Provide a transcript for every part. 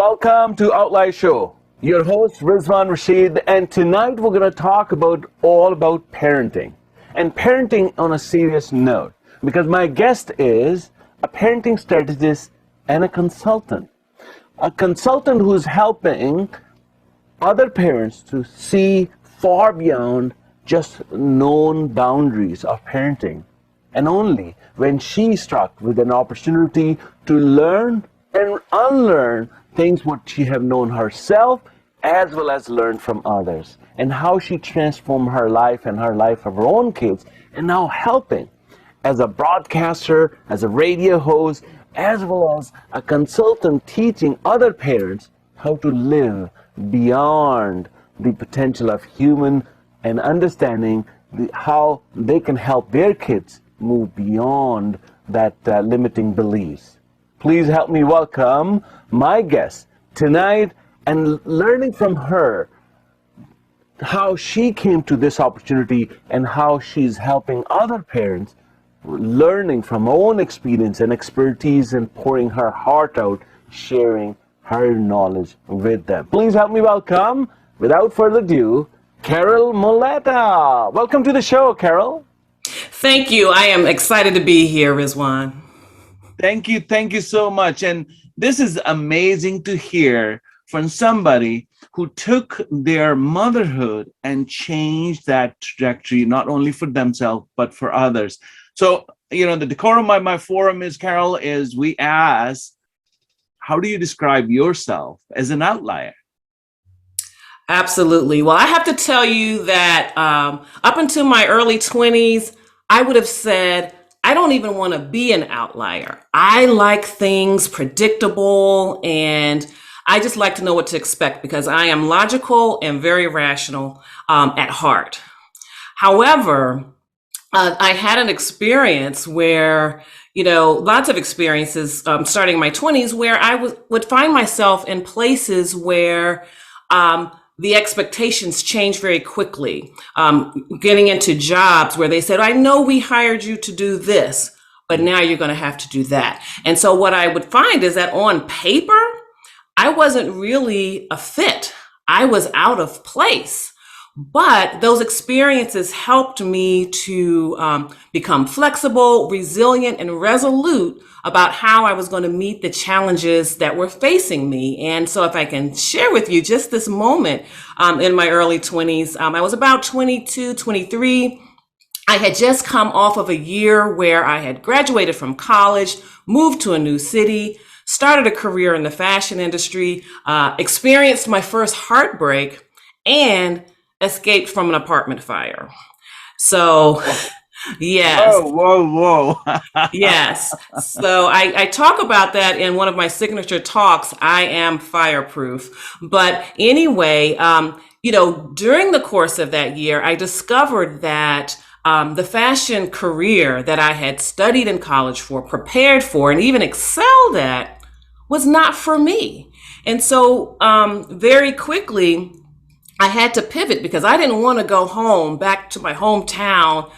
welcome to Outlier Show. Your host Rizwan Rashid, and tonight we're going to talk all about parenting, and parenting on a serious note, because my guest is a parenting strategist and a consultant who's helping other parents to see far beyond just known boundaries of parenting, and only when she's struck with an opportunity to learn and unlearn things what she have known herself, as well as learn from others, and how she transformed her life and her life of her own kids, and now helping as a broadcaster, as a radio host, as well as a consultant, teaching other parents how to live beyond the potential of human, and understanding how they can help their kids move beyond that limiting beliefs. Please help me welcome my guest tonight, and learning from her how she came to this opportunity and how she's helping other parents, learning from her own experience and expertise, and pouring her heart out, sharing her knowledge with them. Please help me welcome, without further ado, Carol Muleta. Welcome to the show, Carol. Thank you. I am excited to be here, Rizwan. Thank you so much. And this is amazing to hear from somebody who took their motherhood and changed that trajectory, not only for themselves, but for others. So, the decorum of my forum is, Carol, is we ask, how do you describe yourself as an outlier? Absolutely. Well, I have to tell you that up until my early 20s, I would have said, I don't even want to be an outlier. I like things predictable, and I just like to know what to expect because I am logical and very rational at heart. However, I had an experience where, lots of experiences starting in my 20s where I would find myself in places where the expectations change very quickly. Getting into jobs where they said, I know we hired you to do this, but now you're going to have to do that. And so what I would find is that on paper, I wasn't really a fit. I was out of place. But those experiences helped me to become flexible, resilient, and resolute about how I was going to meet the challenges that were facing me. And so if I can share with you just this moment in my early 20s, I was about 22, 23. I had just come off of a year where I had graduated from college, moved to a new city, started a career in the fashion industry, experienced my first heartbreak, and escaped from an apartment fire. So, yes. Whoa. Yes. So I talk about that in one of my signature talks, I Am Fireproof. But anyway, during the course of that year, I discovered that the fashion career that I had studied in college for, prepared for, and even excelled at was not for me. And so very quickly, I had to pivot because I didn't want to go home back to my hometown,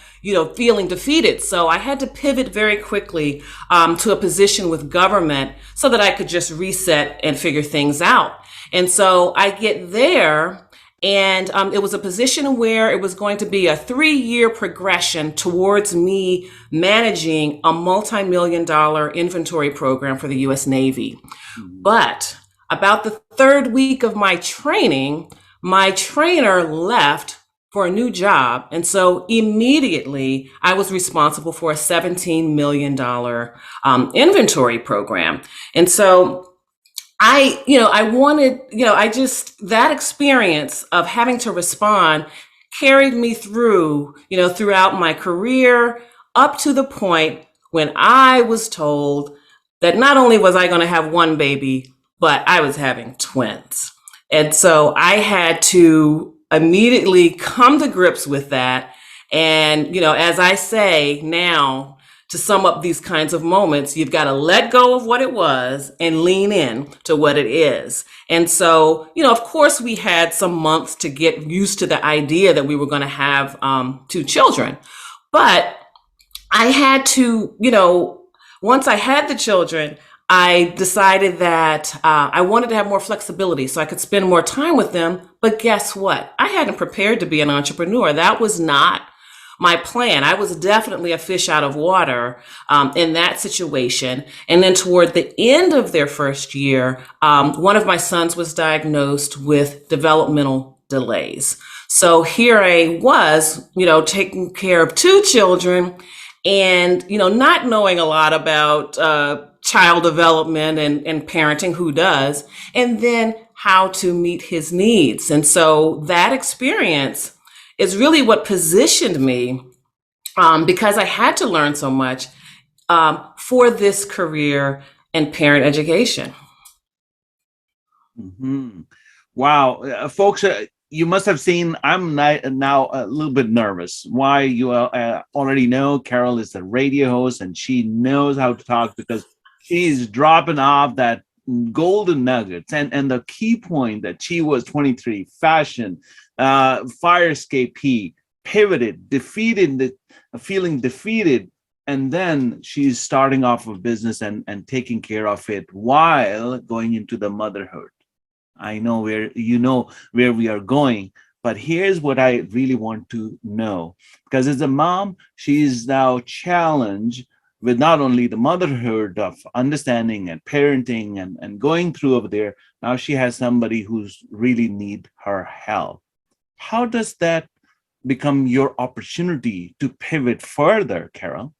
feeling defeated. So I had to pivot very quickly to a position with government so that I could just reset and figure things out. And so I get there, and it was a position where it was going to be a 3-year progression towards me managing a multi-million-dollar inventory program for the U.S. Navy. But about the third week of my training, my trainer left for a new job. And so immediately I was responsible for a $17 million inventory program. And so that experience of having to respond carried me through, throughout my career, up to the point when I was told that not only was I going to have one baby, but I was having twins. And so I had to immediately come to grips with that. And, as I say now, to sum up these kinds of moments, you've got to let go of what it was and lean in to what it is. And so, of course, we had some months to get used to the idea that we were going to have 2 children. But I had to, once I had the children, I decided that I wanted to have more flexibility so I could spend more time with them. But guess what? I hadn't prepared to be an entrepreneur. That was not my plan. I was definitely a fish out of water in that situation. And then toward the end of their first year, one of my sons was diagnosed with developmental delays. So here I was, taking care of two children and, not knowing a lot about child development and parenting, who does, and then how to meet his needs. And so that experience is really what positioned me because I had to learn so much for this career in parent education. Mhm. Wow, folks, you must have seen. I'm now a little bit nervous. Why? You already know Carol is a radio host and she knows how to talk because she's dropping off that golden nuggets. And the key point that she was 23, fashion, fire escape, pivoted, defeated, feeling defeated. And then she's starting off a business and taking care of it while going into the motherhood. I know where we are going, but here's what I really want to know. Because as a mom, she is now challenged with not only the motherhood of understanding and parenting and going through over there. Now she has somebody who's really need her help. How does that become your opportunity to pivot further, Carol?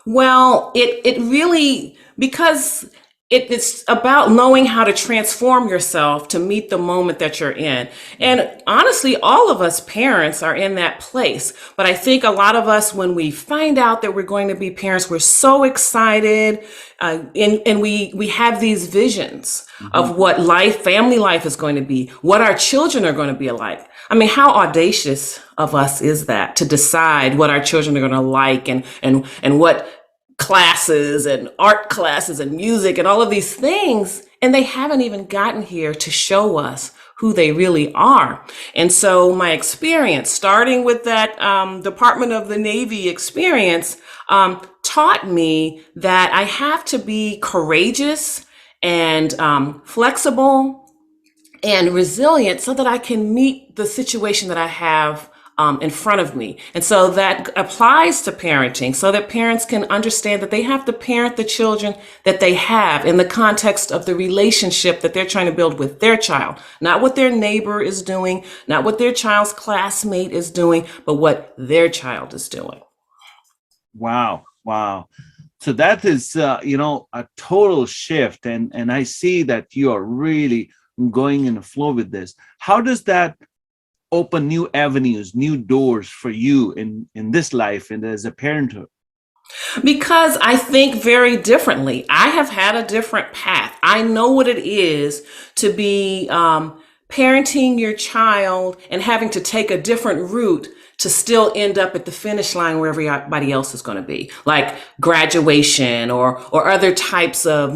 Well, it really, because it's about knowing how to transform yourself to meet the moment that you're in. And honestly, all of us parents are in that place. But I think a lot of us, when we find out that we're going to be parents, we're so excited. And we have these visions of what family life is going to be, what our children are going to be like. I mean, how audacious of us is that to decide what our children are going to like and what classes and art classes and music and all of these things, and they haven't even gotten here to show us who they really are. And so my experience, starting with that Department of the Navy experience, taught me that I have to be courageous and flexible and resilient so that I can meet the situation that I have in front of me. And so that applies to parenting so that parents can understand that they have to parent the children that they have in the context of the relationship that they're trying to build with their child, not what their neighbor is doing, not what their child's classmate is doing, but what their child is doing. Wow, wow. So that is, a total shift. And I see that you are really going in the flow with this. How does that open new avenues, new doors for you in this life and as a parenthood? Because I think very differently. I have had a different path. I know what it is to be parenting your child and having to take a different route to still end up at the finish line where everybody else is going to be, like graduation or other types of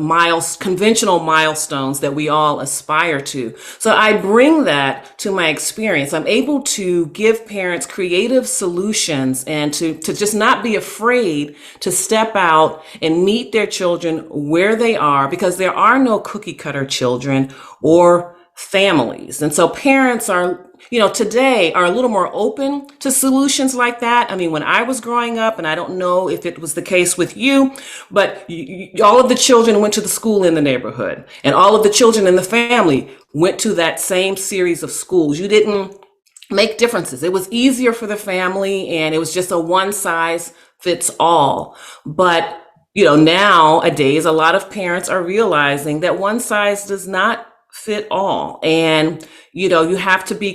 conventional milestones that we all aspire to. So I bring that to my experience. I'm able to give parents creative solutions and to just not be afraid to step out and meet their children where they are, because there are no cookie cutter children or families. And so parents are, today are a little more open to solutions like that. I mean, when I was growing up, and I don't know if it was the case with you, but all of the children went to the school in the neighborhood, and all of the children in the family went to that same series of schools. You didn't make differences. It was easier for the family, and it was just a one size fits all. But nowadays, a lot of parents are realizing that one size does not fit all. And, you have to be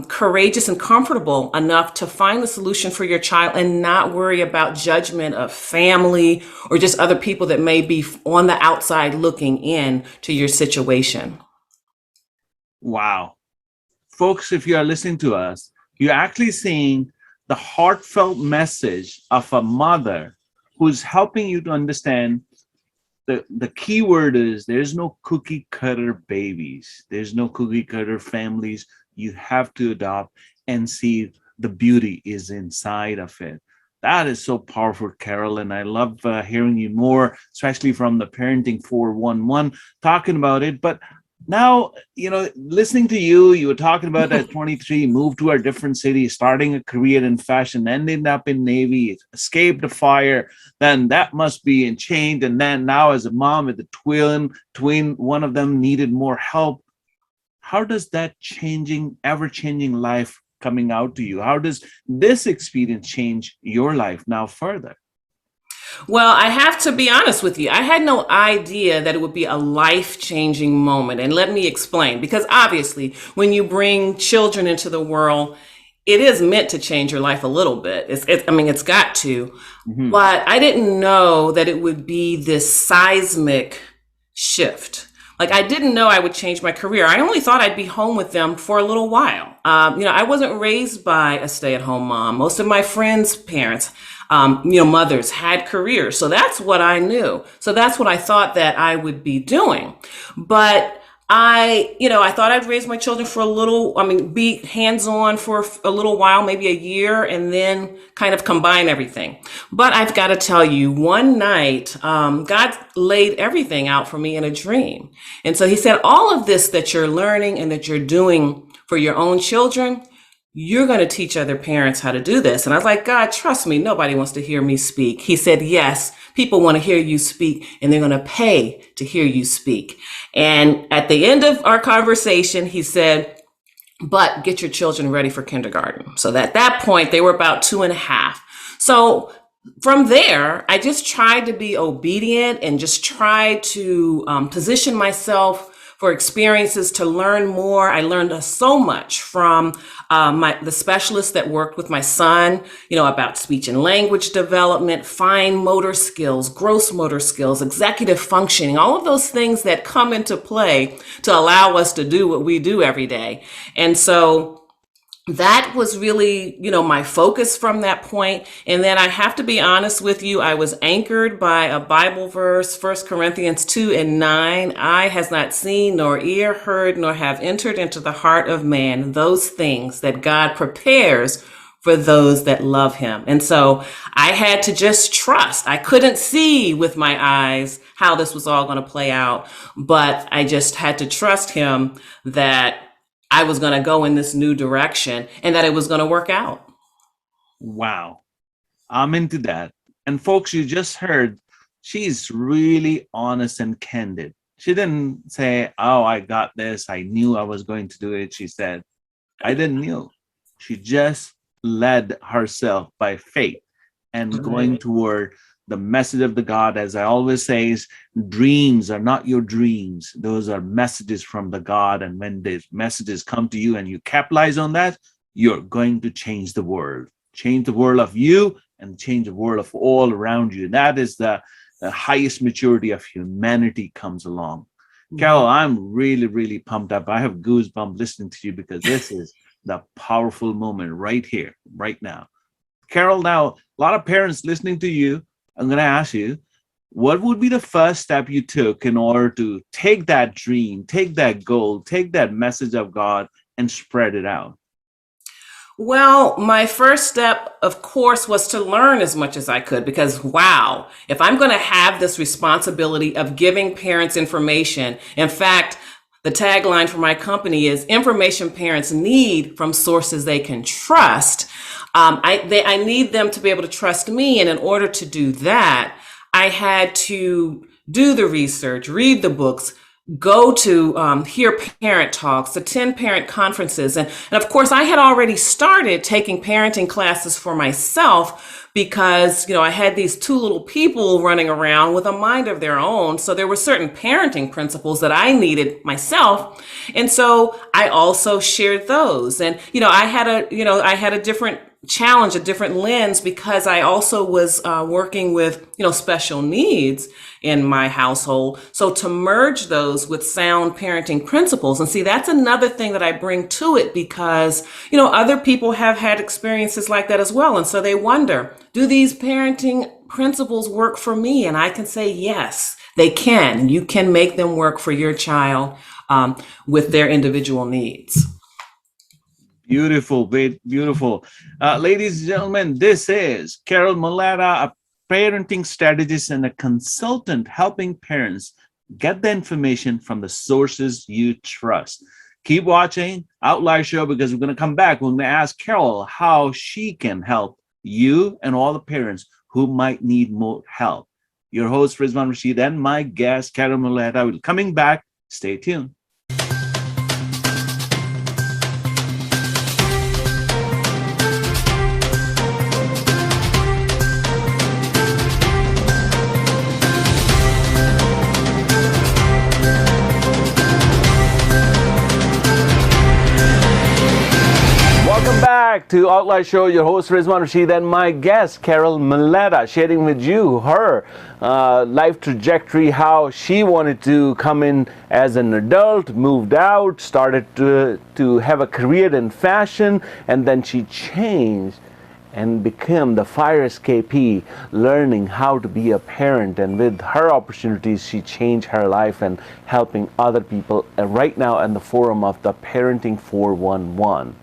courageous and comfortable enough to find the solution for your child and not worry about judgment of family or just other people that may be on the outside looking in to your situation. Wow. Folks, if you are listening to us, you're actually seeing the heartfelt message of a mother who's helping you to understand the key word is there's no cookie cutter babies. There's no cookie cutter families. You have to adopt and see the beauty is inside of it. That is so powerful, Carol, and I love hearing you more, especially from the Parenting 411, talking about it. But now, listening to you, you were talking about at 23, moved to a different city, starting a career in fashion, ending up in Navy, escaped the fire. Then that must be in change. And then now, as a mom with a twin, one of them needed more help. How does that ever changing life coming out to you? How does this experience change your life now further? Well, I have to be honest with you. I had no idea that it would be a life-changing moment. And let me explain, because obviously, when you bring children into the world, it is meant to change your life a little bit. I mean, it's got to. Mhm. But I didn't know that it would be this seismic shift. Like, I didn't know I would change my career. I only thought I'd be home with them for a little while. I wasn't raised by a stay-at-home mom. Most of my friends' parents, mothers had careers. So that's what I knew. So that's what I thought that I would be doing. But I thought I'd raise my children for be hands-on for a little while, maybe a year, and then kind of combine everything. But I've got to tell you, one night, God laid everything out for me in a dream. And so he said, all of this that you're learning and that you're doing for your own children, you're going to teach other parents how to do this. And I was like, God, trust me, nobody wants to hear me speak. He said, yes, people want to hear you speak, and they're going to pay to hear you speak. And at the end of our conversation, he said, but get your children ready for kindergarten. So at that point, they were about 2.5. So from there, I just tried to be obedient and just tried to position myself for experiences to learn more. I learned so much from the specialists that worked with my son, about speech and language development, fine motor skills, gross motor skills, executive functioning, all of those things that come into play to allow us to do what we do every day. And so that was really, my focus from that point. And then I have to be honest with you, I was anchored by a Bible verse, 1 Corinthians 2:9. Eye has not seen, nor ear heard, nor have entered into the heart of man those things that God prepares for those that love him. And so I had to just trust. I couldn't see with my eyes how this was all going to play out, but I just had to trust him that I was going to go in this new direction and that it was going to work out. Wow. I'm into that. And folks, you just heard, she's really honest and candid. She didn't say, oh, I got this. I knew I was going to do it. She said, I didn't know. She just led herself by faith and going toward the message of the God. As I always say, dreams are not your dreams. Those are messages from the God. And when these messages come to you and you capitalize on that, you're going to change the world of you and change the world of all around you. That is the highest maturity of humanity comes along. Mm-hmm. Carol, I'm really, really pumped up. I have goosebumps listening to you because this is the powerful moment right here, right now. Carol, now, a lot of parents listening to you, I'm going to ask you, what would be the first step you took in order to take that dream, take that goal, take that message of God and spread it out? Well, my first step, of course, was to learn as much as I could because, wow, if I'm going to have this responsibility of giving parents information, in fact, the tagline for my company is information parents need from sources they can trust. I need them to be able to trust me. And in order to do that, I had to do the research, read the books, go to hear parent talks, attend parent conferences. And of course, I had already started taking parenting classes for myself because, I had these two little people running around with a mind of their own. So there were certain parenting principles that I needed myself. And so I also shared those. And, I had a different challenge, a different lens, because I also was working with, special needs in my household. So to merge those with sound parenting principles. And see, that's another thing that I bring to it because, other people have had experiences like that as well. And so they wonder, do these parenting principles work for me? And I can say, yes, they can. You can make them work for your child with their individual needs. Beautiful, beautiful. Ladies and gentlemen, this is Carol Muleta, a parenting strategist and a consultant helping parents get the information from the sources you trust. Keep watching Outlier Show because we're going to come back. We're going to ask Carol how she can help you and all the parents who might need more help. Your host, Rizwan Rashid, and my guest, Carol Muleta, will be coming back. Stay tuned. Welcome back to Outlier Show. Your host Rizwan Rashid and my guest Carol Muleta, sharing with you her life trajectory, how she wanted to come in as an adult, moved out, started to have a career in fashion, and then she changed and became the fire escapee, learning how to be a parent. And with her opportunities, she changed her life and helping other people right now in the forum of the Parenting 411.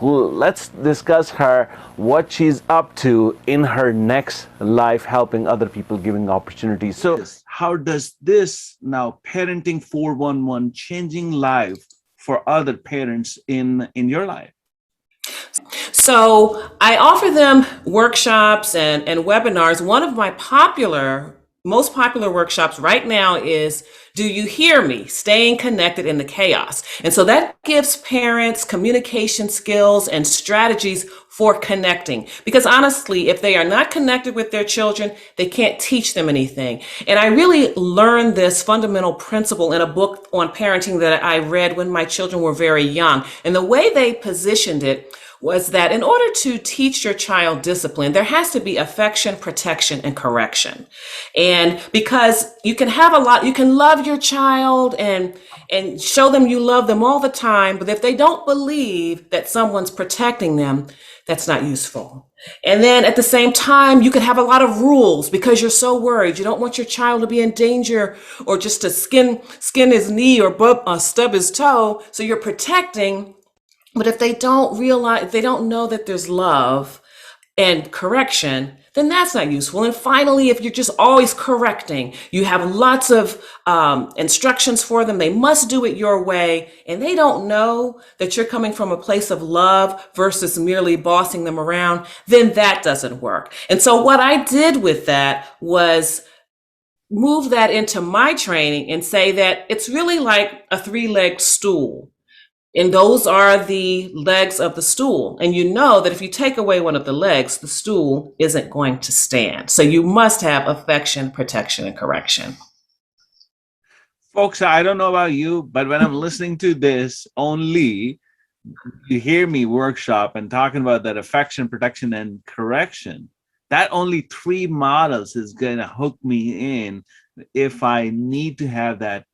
Let's discuss her, what she's up to in her next life, helping other people, giving opportunities. So how does this now Parenting 411 changing life for other parents in your life? So I offer them workshops and webinars. One of my most popular workshops right now is Do You Hear Me? Staying Connected in the Chaos. And so that gives parents communication skills and strategies for connecting. Because honestly, if they are not connected with their children, they can't teach them anything. And I really learned this fundamental principle in a book on parenting that I read when my children were very young. And the way they positioned it was that in order to teach your child discipline, there has to be affection, protection, and correction. And because you can love your child and show them you love them all the time, but if they don't believe that someone's protecting them, that's not useful. And then at the same time, you could have a lot of rules because you're so worried. You don't want your child to be in danger or just to skin his knee or stub his toe. So you're protecting. But if they don't know that there's love and correction, then that's not useful. And finally, if you're just always correcting, you have lots of instructions for them. They must do it your way. And they don't know that you're coming from a place of love versus merely bossing them around, then that doesn't work. And so what I did with that was move that into my training and say that it's really like a three-legged stool. And those are the legs of the stool. And you know that if you take away one of the legs, the stool isn't going to stand. So you must have affection, protection, and correction. Folks, I don't know about you, but when I'm listening to this, only You Hear Me workshop and talking about that affection, protection, and correction, that only 3 models is going to hook me in if I need to have that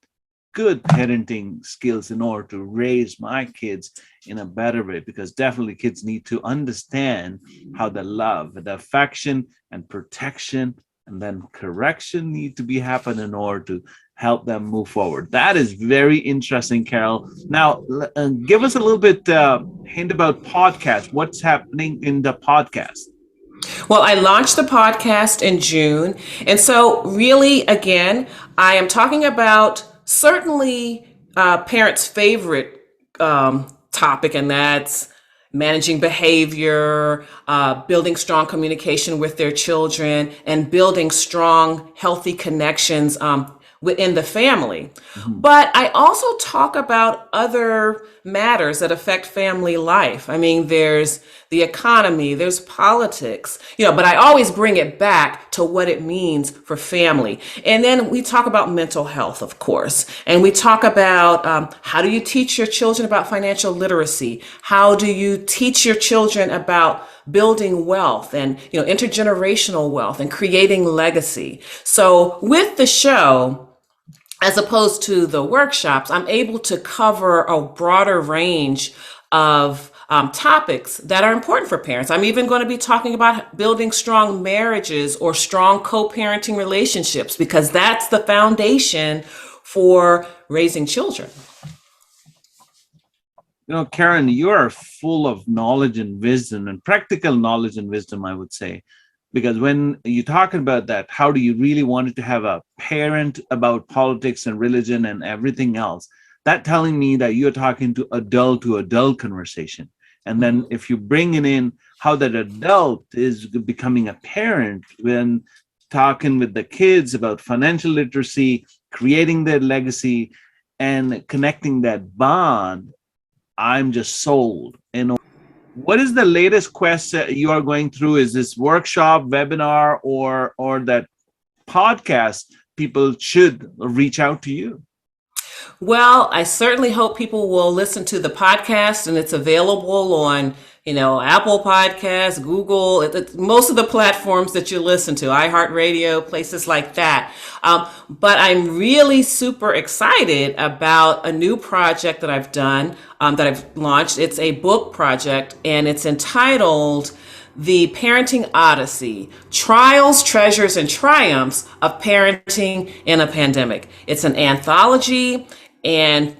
good parenting skills in order to raise my kids in a better way, because definitely kids need to understand how the love, the affection and protection and then correction need to be happen in order to help them move forward. That is very interesting, Carol. Now, give us a little bit hint about podcast. What's happening in the podcast? Well, I launched the podcast in June. And so really, again, I am talking about certainly parents' favorite topic, and that's managing behavior, building strong communication with their children, and building strong, healthy connections within the family. Mm-hmm. But I also talk about other matters that affect family life. I mean, there's the economy, there's politics, but I always bring it back to what it means for family. And then we talk about mental health, of course. And we talk about how do you teach your children about financial literacy? How do you teach your children about building wealth and, intergenerational wealth and creating legacy? So with the show, as opposed to the workshops, I'm able to cover a broader range of topics that are important for parents. I'm even going to be talking about building strong marriages or strong co-parenting relationships, because that's the foundation for raising children. Karen, you are full of knowledge and wisdom and practical knowledge and wisdom, I would say. Because when you're talking about that, how do you really want to have a parent about politics and religion and everything else? That telling me that you're talking to adult conversation. And then Mhm. if you bring in how that adult is becoming a parent when talking with the kids about financial literacy, creating their legacy, and connecting that bond, I'm just sold. And what is the latest quest that you are going through? Is this workshop, webinar, or that podcast? People should reach out to you. Well, I certainly hope people will listen to the podcast, and it's available on, Apple Podcasts, Google, most of the platforms that you listen to, iHeartRadio, places like that. But I'm really super excited about a new project that I've done, that I've launched. It's a book project, and it's entitled The Parenting Odyssey: Trials, Treasures, and Triumphs of Parenting in a Pandemic. It's an anthology, and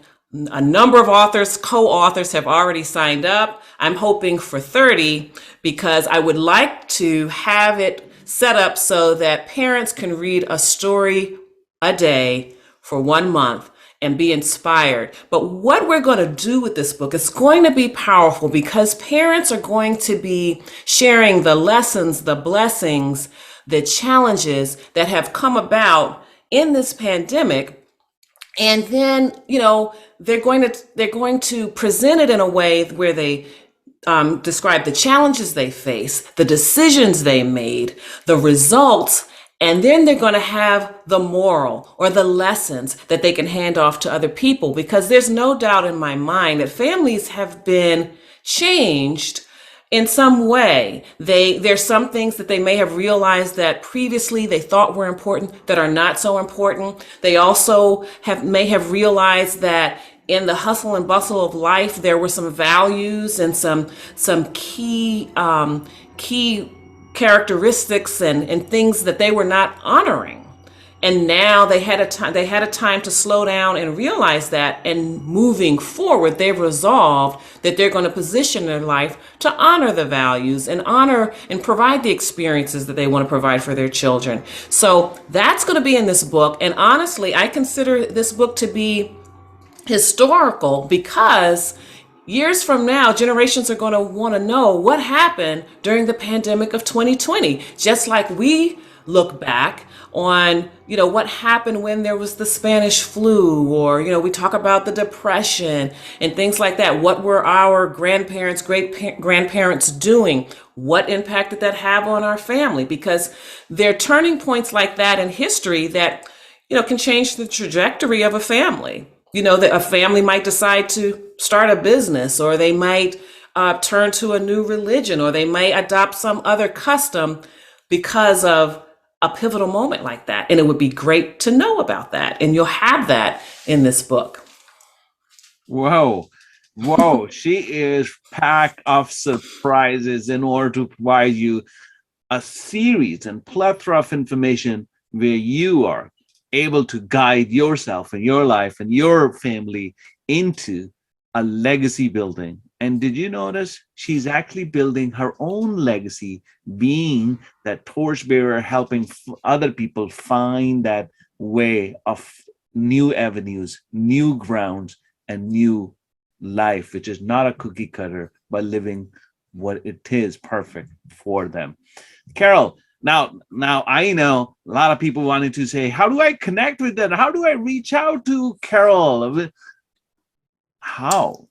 a number of authors, co-authors, have already signed up. I'm hoping for 30 because I would like to have it set up so that parents can read a story a day for 1 month and be inspired. But what we're going to do with this book is going to be powerful because parents are going to be sharing the lessons, the blessings, the challenges that have come about in this pandemic. And then, they're going to present it in a way where they describe the challenges they face, the decisions they made, the results, and then they're going to have the moral or the lessons that they can hand off to other people. Because there's no doubt in my mind that families have been changed in some way. There's some things that they may have realized that previously they thought were important that are not so important. They also may have realized that in the hustle and bustle of life, there were some values and some key characteristics and things that they were not honoring. And now they had a time to slow down and realize that, and moving forward they've resolved that they're going to position their life to honor the values and honor and provide the experiences that they want to provide for their children. So that's going to be in this book, and honestly I consider this book to be historical because years from now, generations are going to want to know what happened during the pandemic of 2020, just like we look back on, what happened when there was the Spanish flu, or, we talk about the Depression and things like that. What were our grandparents, great grandparents doing? What impact did that have on our family? Because there are turning points like that in history that, can change the trajectory of a family. That a family might decide to start a business, or they might turn to a new religion, or they might adopt some other custom because of a pivotal moment like that. And it would be great to know about that. And you'll have that in this book. Whoa. Whoa. She is packed of surprises in order to provide you a series and plethora of information where you are able to guide yourself and your life and your family into a legacy building. And did you notice she's actually building her own legacy, being that torchbearer, helping other people find that way of new avenues, new grounds, and new life, which is not a cookie cutter, but living what it is perfect for them. Carol, now I know a lot of people wanted to say, how do I connect with them? How do I reach out to Carol? How?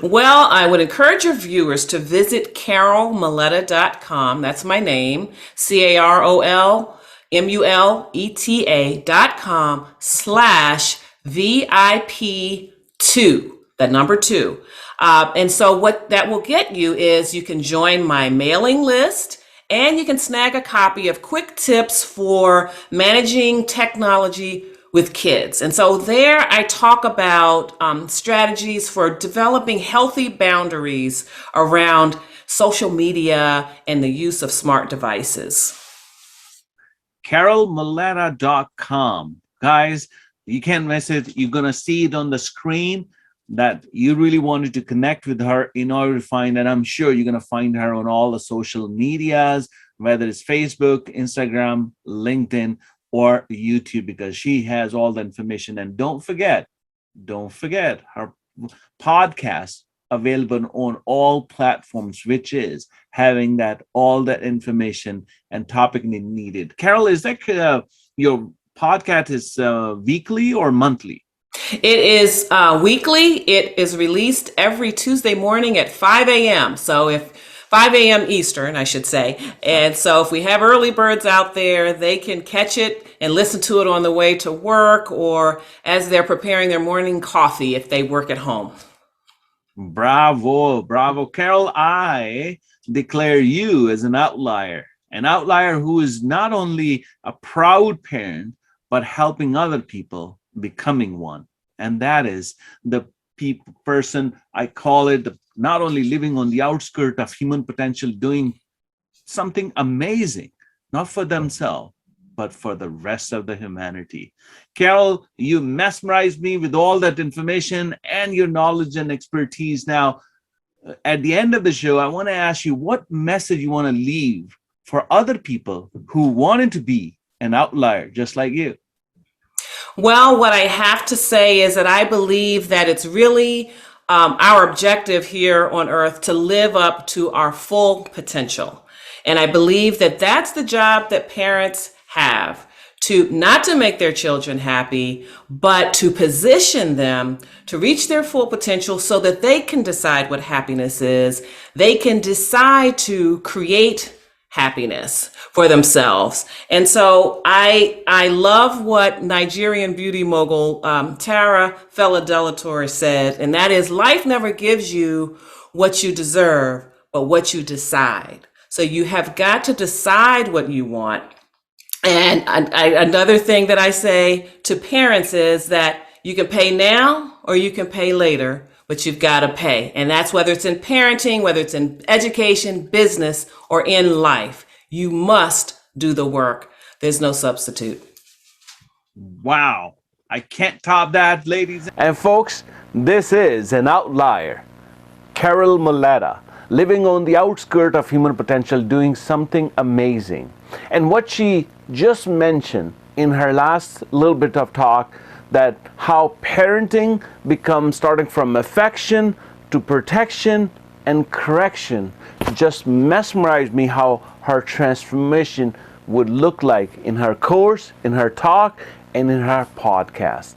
Well, I would encourage your viewers to visit carolmuleta.com. That's my name, CarolMuleta.com/VIP2, that number 2. And so what that will get you is you can join my mailing list, and you can snag a copy of Quick Tips for Managing Technology with Kids. And so there I talk about strategies for developing healthy boundaries around social media and the use of smart devices. CarolMuleta.com. Guys, you can't miss it. You're going to see it on the screen. that you really wanted to connect with her in order to find, and I'm sure you're going to find her on all the social medias, whether it's Facebook, Instagram, LinkedIn, or YouTube, because she has all the information. And don't forget her podcast available on all platforms, which is having that all that information and topic needed. Carol, is that your podcast is weekly or monthly? It is weekly. It is released every Tuesday morning at 5 a.m. So if 5 a.m. Eastern, I should say. And so if we have early birds out there, they can catch it and listen to it on the way to work or as they're preparing their morning coffee if they work at home. Bravo, bravo. Carol, I declare you as an outlier who is not only a proud parent, but helping other people becoming one. And that is the person, I call it, not only living on the outskirts of human potential, doing something amazing, not for themselves, but for the rest of the humanity. Carol, you mesmerized me with all that information and your knowledge and expertise. Now, at the end of the show, I want to ask you what message you want to leave for other people who wanted to be an outlier just like you. Well, what I have to say is that I believe that it's really our objective here on earth to live up to our full potential. And I believe that that's the job that parents have, to not to make their children happy, but to position them to reach their full potential so that they can decide what happiness is. They can decide to create happiness for themselves. And so I love what Nigerian beauty mogul Tara Fella-Delatorre said, and that is, life never gives you what you deserve, but what you decide. So you have got to decide what you want. And another thing that I say to parents is that you can pay now or you can pay later, but you've got to pay. And that's whether it's in parenting, whether it's in education, business, or in life. You must do the work. There's no substitute. Wow. I can't top that, ladies. And folks, this is an outlier. Carol Muleta, living on the outskirts of human potential, doing something amazing. And what she just mentioned in her last little bit of talk, that how parenting becomes, starting from affection to protection and correction, just mesmerized me, how her transformation would look like in her course, in her talk, and in her podcast.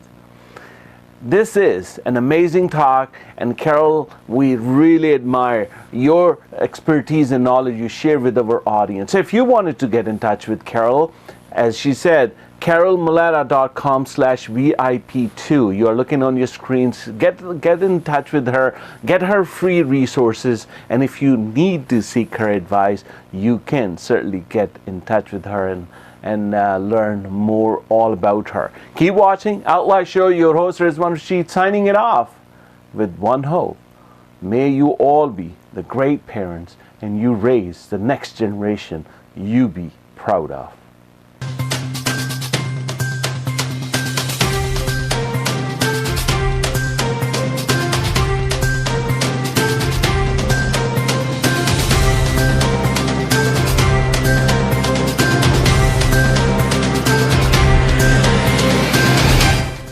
This is an amazing talk, and Carol, we really admire your expertise and knowledge you share with our audience. If you wanted to get in touch with Carol, as she said, carolmuleta.com/VIP2. You're looking on your screens. Get in touch with her. Get her free resources. And if you need to seek her advice, you can certainly get in touch with her and learn more all about her. Keep watching Outlier Show. Your host Rizwan Rashid signing it off with one hope. May you all be the great parents and you raise the next generation you be proud of.